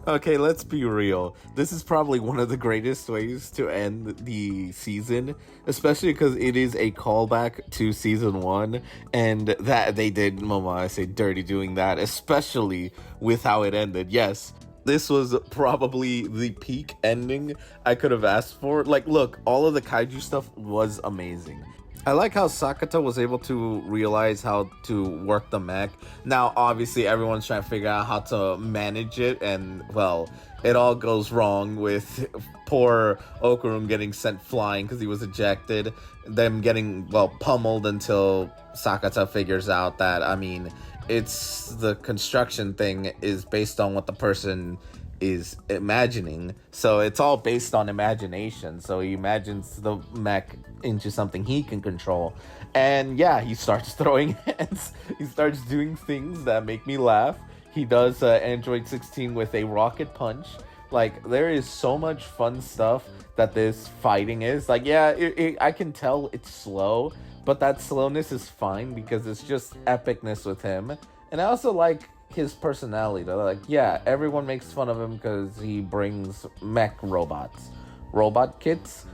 Okay, let's be real. This is probably one of the greatest ways to end the season, especially because it is a callback to season one, and that they did Momo, I say dirty doing that, especially with how it ended. Yes, this was probably the peak ending I could have asked for. Like, look, all of the kaiju stuff was amazing. I like how Sakata was able to realize how to work the mech. Now, obviously, everyone's trying to figure out how to manage it, and, well, it all goes wrong with poor Okarun getting sent flying because he was ejected, them getting, well, pummeled until Sakata figures out that, I mean, it's the construction thing is based on what the person is imagining. So it's all based on imagination. So he imagines the mech into something he can control. And yeah, he starts throwing hands. He starts doing things that make me laugh. He does Android 16 with a rocket punch. Like, there is so much fun stuff that this fighting is. Like, yeah, I can tell it's slow, but that slowness is fine because it's just epicness with him. And I also like his personality. They're like, yeah, everyone makes fun of him because he brings mech robots, robot kits,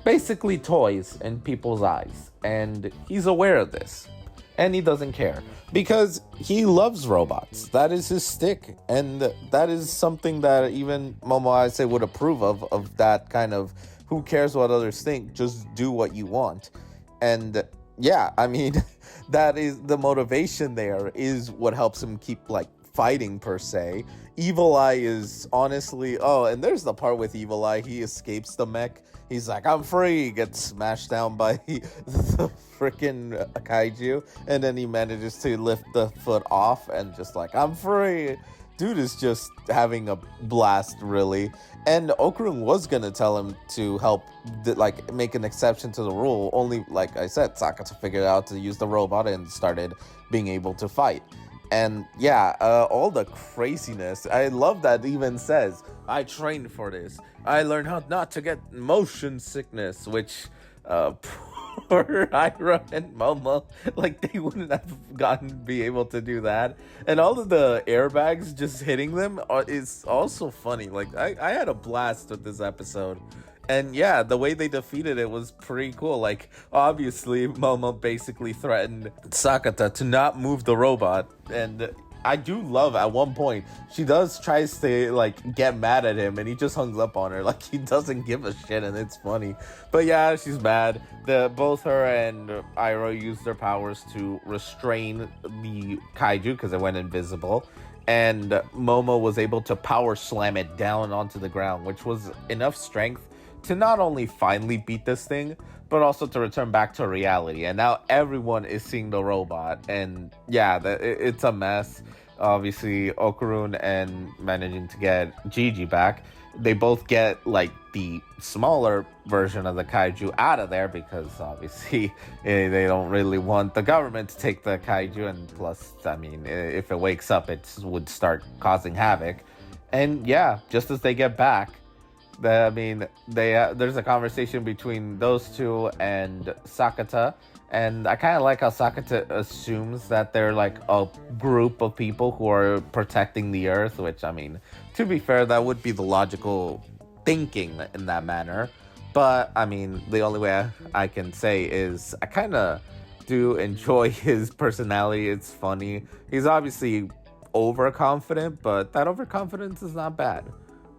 basically toys in people's eyes, and he's aware of this, and he doesn't care because he loves robots. That is his stick, and that is something that even Momo Ayase would approve of that kind of who cares what others think, just do what you want. And yeah, I mean, that is the motivation. There is what helps him keep like fighting per se. Evil Eye is honestly, oh, and there's the part with Evil Eye, he escapes the mech. He's like, I'm free, gets smashed down by the freaking kaiju, and then he manages to lift the foot off and just like, I'm free. Dude is just having a blast, really. And Okarun was gonna tell him to help, like, make an exception to the rule. Only, like I said, Sakata figured out to use the robot and started being able to fight. And yeah, all the craziness. I love that it even says, I trained for this. I learned how not to get motion sickness, which, poor Ira and Momo, like, they wouldn't have be able to do that. And all of the airbags just hitting them is also funny. Like, I had a blast with this episode. And yeah, the way they defeated it was pretty cool. Like, obviously, Momo basically threatened Sakata to not move the robot. And I do love, at one point, she tries to, like, get mad at him, and he just hangs up on her. Like, he doesn't give a shit, and it's funny. But yeah, she's mad. Both her and Iroh used their powers to restrain the kaiju, because it went invisible. And Momo was able to power slam it down onto the ground, which was enough strength to not only finally beat this thing, but also to return back to reality. And now everyone is seeing the robot. And yeah, it's a mess. Obviously, Okarun and managing to get Gigi back. They both get, like, the smaller version of the kaiju out of there because, obviously, they don't really want the government to take the kaiju. And plus, I mean, if it wakes up, it would start causing havoc. And yeah, just as they get back, there's a conversation between those two and Sakata, and I kind of like how Sakata assumes that they're like a group of people who are protecting the Earth, which, I mean, to be fair, that would be the logical thinking in that manner. But, I mean, the only way I can say is I kind of do enjoy his personality. It's funny. He's obviously overconfident, but that overconfidence is not bad.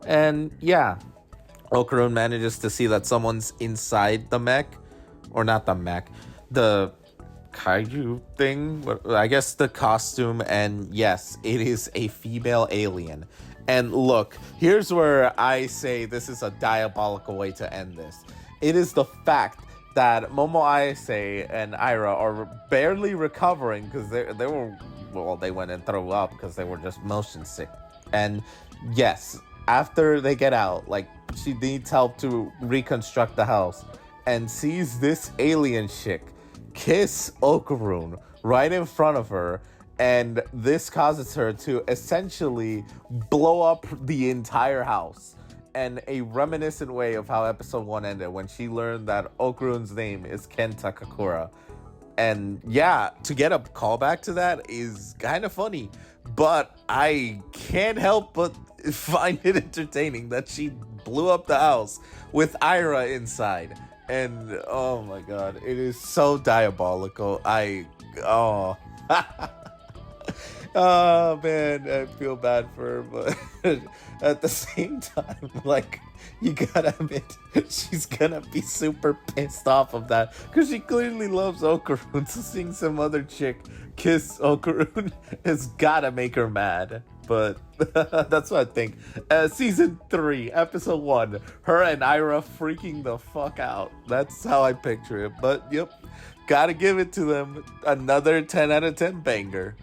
And yeah, Okarun manages to see that someone's inside the mech, or not the mech, the kaiju thing, I guess the costume, and yes, it is a female alien. And look, here's where I say this is a diabolical way to end this. It is the fact that Momo Ayase and Ira are barely recovering because they went and threw up because they were just motion sick. And yes, after they get out, like, she needs help to reconstruct the house and sees this alien chick kiss Okarun right in front of her, and this causes her to essentially blow up the entire house. And a reminiscent way of how episode 1 ended when she learned that Okarun's name is Ken Takakura. And yeah, to get a callback to that is kind of funny, but I can't help but find it entertaining that she blew up the house with Ira inside. And oh my god, it is so diabolical. Oh. Oh man, I feel bad for her, but at the same time, like, you gotta admit, she's gonna be super pissed off of that, because she clearly loves Okarun, so seeing some other chick kiss Okarun has gotta make her mad. But that's what I think. Season 3, episode 1, her and Ira freaking the fuck out. That's how I picture it. But yep, gotta give it to them. Another 10 out of 10 banger.